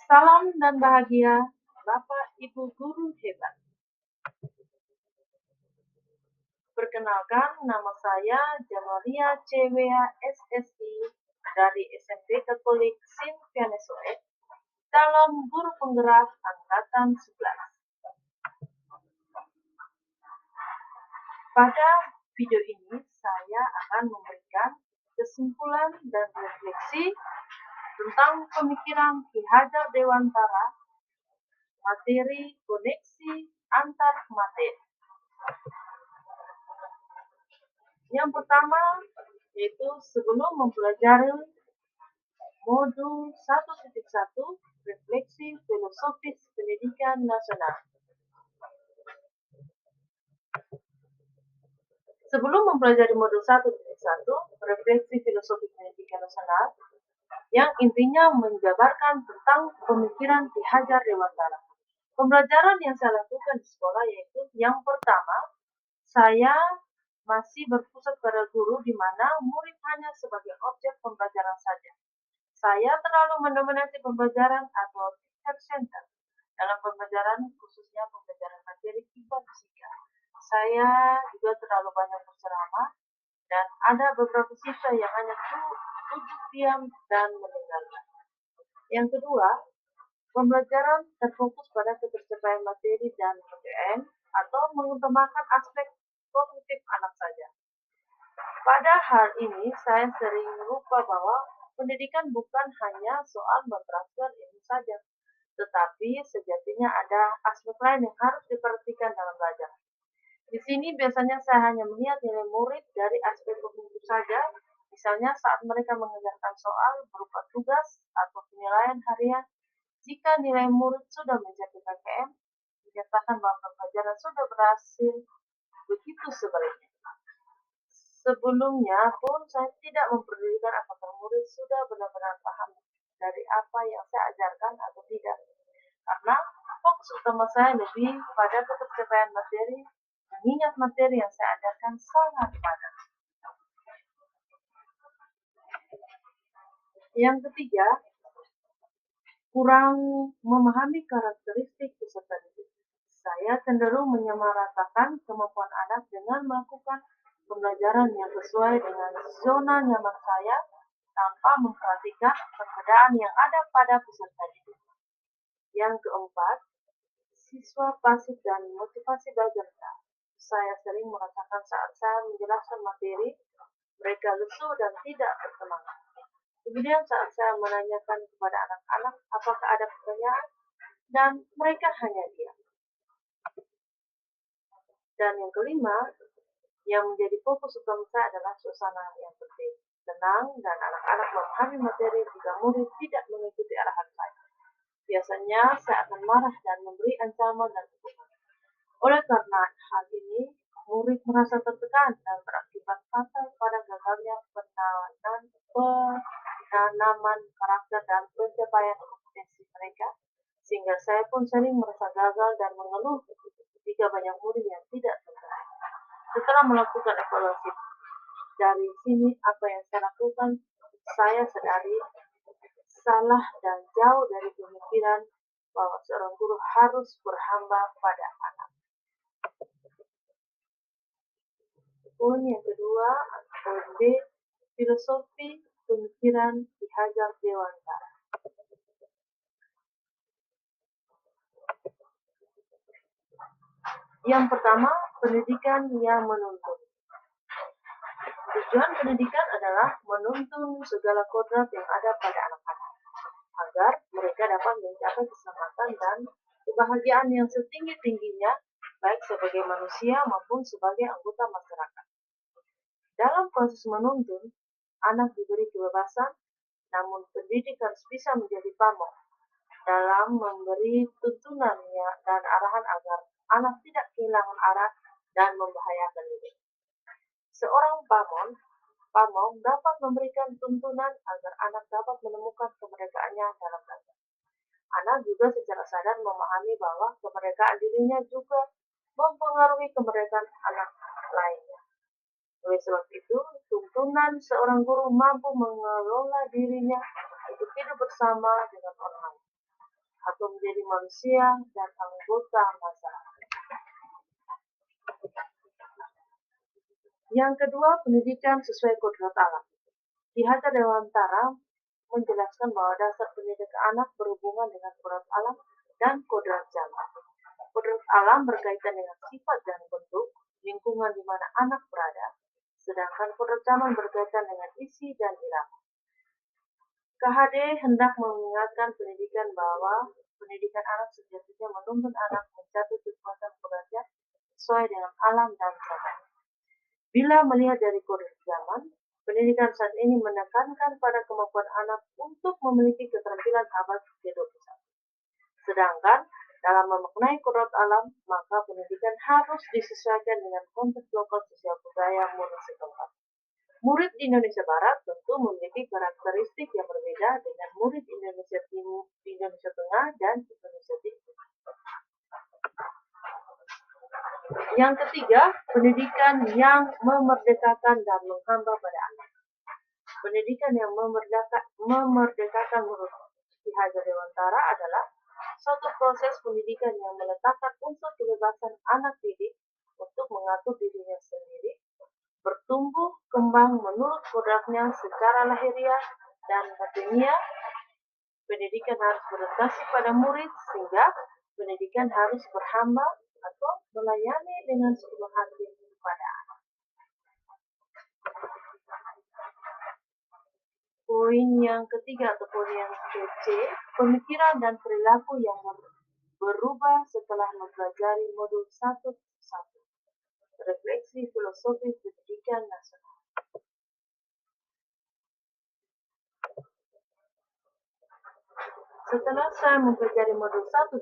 Salam dan bahagia, Bapak Ibu guru hebat. Perkenalkan, nama saya Jamalia CWA SSI dari SMP Katolik Sint Pianesoet dalam guru penggerak angkatan 11. Pada video ini saya akan memberikan kesimpulan dan refleksi tentang pemikiran Ki Hajar Dewantara, materi koneksi antar materi. Yang pertama yaitu sebelum mempelajari modul 1.1 refleksi filosofis pendidikan nasional. Sebelum mempelajari modul 1.1 refleksi filosofi pendidikan nasional yang intinya menjabarkan tentang pemikiran Ki Hajar Dewantara. Pembelajaran yang saya lakukan di sekolah yaitu yang pertama, saya masih berpusat pada guru di mana murid hanya sebagai objek pembelajaran saja. Saya terlalu mendominasi pembelajaran atau teacher center dalam pembelajaran, khususnya pembelajaran materi IPA fisika. Saya juga terlalu banyak berceramah dan ada beberapa siswa yang hanya duduk diam dan mendengarkan. Yang kedua, pembelajaran terfokus pada ketercapaian materi dan PPN atau mengutamakan aspek kognitif anak saja. Pada hal ini, saya sering lupa bahwa pendidikan bukan hanya soal mentransfer ilmu saja, tetapi sejatinya ada aspek lain yang harus diperhatikan dalam belajar. Di sini biasanya saya hanya melihat nilai murid dari aspek kognitif saja, misalnya saat mereka mengerjakan soal berupa tugas atau penilaian harian. Jika nilai murid sudah mencapai KKM, dinyatakan bahwa pembelajaran sudah berhasil. Begitu sebaliknya. Sebelumnya pun saya tidak memperdulikan apakah murid sudah benar-benar paham dari apa yang saya ajarkan atau tidak. Karena fokus utama saya lebih pada ketercapaian materi, mengingat materi yang saya ajarkan sangat padat. Yang ketiga, kurang memahami karakteristik peserta didik. Saya cenderung menyamaratakan kemampuan anak dengan melakukan pembelajaran yang sesuai dengan zona nyaman saya tanpa memperhatikan perbedaan yang ada pada peserta didik. Yang keempat, siswa pasif dan motivasi belajar rendah. Saya sering merasakan saat saya menjelaskan materi, mereka lesu dan tidak bersemangat. Kemudian saat saya menanyakan kepada anak-anak apakah ada pertanyaan, dan mereka hanya diam. Dan yang kelima, yang menjadi fokus utama saya adalah suasana yang penting, tenang, dan anak-anak memahami materi jika murid tidak mengikuti arahan saya. Biasanya saya akan marah dan memberi ancaman dan hukuman. Oleh karena hal ini, murid merasa tertekan dan berakibat fatal pada gagalnya penanaman karakter dan pencapaian kompetensi mereka, sehingga saya pun sering merasa gagal dan mengeluh jika banyak murid yang tidak tertarik. Setelah melakukan evaluasi dari sini apa yang saya lakukan, saya sadari salah dan jauh dari pemikiran bahwa seorang guru harus berhamba pada anak. Poin yang kedua, poin B, filosofi pemikiran Ki Hajar Dewantara. Yang pertama, pendidikan yang menuntun. Tujuan pendidikan adalah menuntun segala kodrat yang ada pada anak-anak, agar mereka dapat mencapai keselamatan dan kebahagiaan yang setinggi-tingginya, baik sebagai manusia maupun sebagai anggota masyarakat. Dalam proses menuntun, anak diberi kebebasan, namun pendidik harus bisa menjadi pamong dalam memberi tuntunan dan arahan agar anak tidak kehilangan arah dan membahayakan diri. Seorang pamong dapat memberikan tuntunan agar anak dapat menemukan kemerdekaannya dalam belajar. Anak juga secara sadar memahami bahwa kemerdekaan dirinya juga mempengaruhi kemerdekaan anak lainnya. Oleh sebab itu, tuntunan seorang guru mampu mengelola dirinya untuk hidup bersama dengan orang lain. atau menjadi manusia dan anggota masyarakat. Yang kedua, pendidikan sesuai kodrat alam. Ki Hajar Dewantara menjelaskan bahwa dasar pendidikan anak berhubungan dengan kodrat alam dan kodrat zaman. Kodrat alam berkaitan dengan sifat dan bentuk lingkungan di mana anak berada, sedangkan kodrat zaman berkaitan dengan isi dan irama. KHD hendak mengingatkan pendidikan bahwa pendidikan anak sejatinya menuntun anak mencapai kekuatan belajar sesuai dengan alam dan zaman. Bila melihat dari kodrat zaman, pendidikan saat ini menekankan pada kemampuan anak untuk memiliki keterampilan abad ke-21. Sedangkan dalam memaknai kodrat alam, maka pendidikan harus disesuaikan dengan konteks lokal sosial budaya murid setempat. Murid Indonesia Barat tentu memiliki karakteristik yang berbeda dengan murid Indonesia Timur, Indonesia Tengah, dan Indonesia Timur. Yang ketiga, pendidikan yang memerdekakan dan menghamba pada anak. Pendidikan yang memerdekakan menurut Ki Hajar Dewantara adalah suatu proses pendidikan yang meletakkan unsur kebebasan anak didik untuk mengatur dirinya sendiri, bertumbuh kembang menurut kodratnya secara lahiriah dan batiniah. Pendidikan harus berorientasi pada murid sehingga pendidikan harus berhamba atau melayani dengan sepenuh hati kepada anak. Poin yang ketiga atau poin yang C, pemikiran dan perilaku yang berubah setelah mempelajari modul 1.1. Refleksi filosofi pendidikan nasional. Setelah saya mempelajari modul 1.1,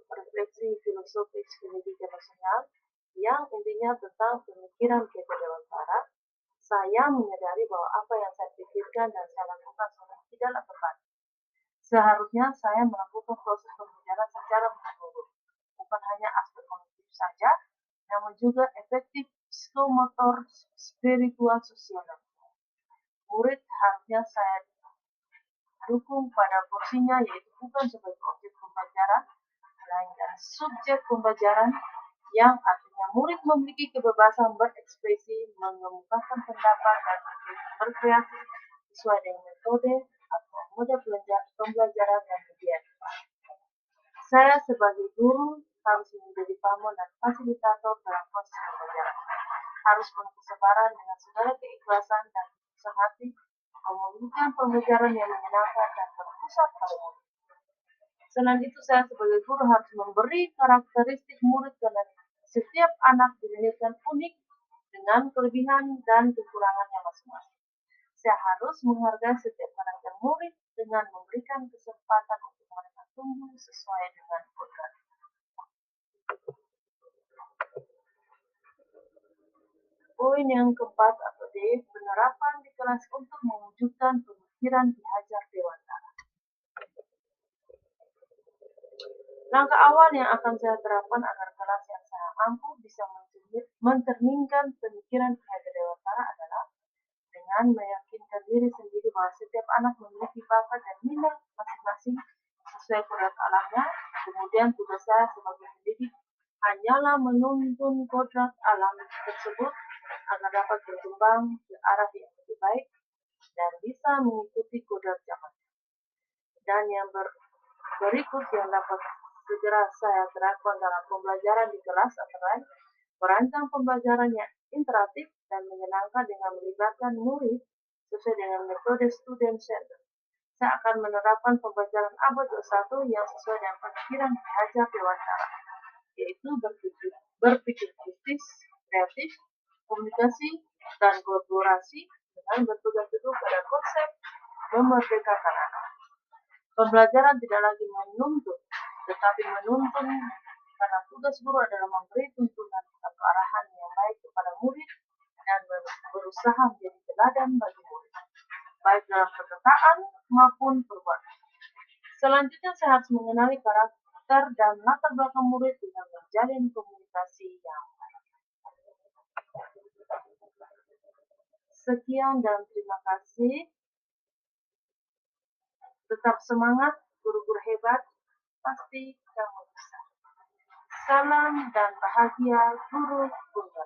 refleksi filosofis pendidikan nasional, yang intinya tentang pemikiran Ki Hajar Dewantara, saya menyadari bahwa apa yang saya pikirkan dan saya lakukan sudah tidaklah tepat. Seharusnya saya melakukan proses pembelajaran secara menyeluruh, bukan hanya aspek kognitif saja, namun juga efektif psikomotor, spiritual, sosial, dan murid harusnya saya dukung pada porsinya, yaitu bukan sebagai objek pembelajaran, melainkan subjek pembelajaran, yang artinya murid memiliki kebebasan berekspresi, mengemukakan pendapat, dan berkreasi sesuai dengan metode atau model pembelajaran yang dibiarkan. Saya sebagai guru harus menjadi pamong dan fasilitator dalam proses pembelajaran. Harus penuh kesabaran dengan segala keikhlasan dan usaha hati, memberikan pembelajaran yang menyenangkan dan berpusat pada murid. Selain itu, saya sebagai guru harus memberi karakteristik murid karena setiap anak dilahirkan unik dengan kelebihan dan kekurangannya masing-masing. Saya harus menghargai setiap karakter murid dengan memberikan kesempatan untuk mereka tumbuh sesuai dengan kodrat. Poin yang keempat atau D, penerapan di kelas untuk mewujudkan pemikiran Ki Hajar Dewantara. Langkah awal yang akan saya terapkan agar kelas yang saya mampu bisa mencerminkan pemikiran Ki Hajar Dewantara adalah dengan meyakinkan diri sendiri bahwa setiap anak memiliki bakat dan minat masing-masing sesuai kodrat alamnya. Kemudian tugas saya sebagai pendidik hanyalah menuntun kodrat alam tersebut agar dapat berkembang ke arah yang lebih baik dan bisa mengikuti kodrat zaman. Dan yang berikut yang dapat segera saya terapkan dalam pembelajaran di kelas antara lain merancang pembelajaran yang interaktif dan menyenangkan dengan melibatkan murid sesuai dengan metode student center. Saya akan menerapkan pembelajaran abad 21 yang sesuai dengan pemikiran Ki Hajar Dewantara, yaitu berpikir kritis, kreatif, komunikasi, dan kolaborasi dengan berpegang teguh pada konsep memerdekakan anak. Pembelajaran tidak lagi menuntut, tetapi menuntun, karena tugas guru adalah memberi tuntunan atau arahan yang baik kepada murid dan berusaha menjadi teladan bagi murid, baik dalam perkataan maupun perbuatan. Selanjutnya saya harus mengenali karakter dan latar belakang murid dengan menjalin komunikasi yang baik. Sekian dan terima kasih. Tetap semangat, guru-guru hebat. pasti kamu bisa. Salam dan bahagia guru Bunda.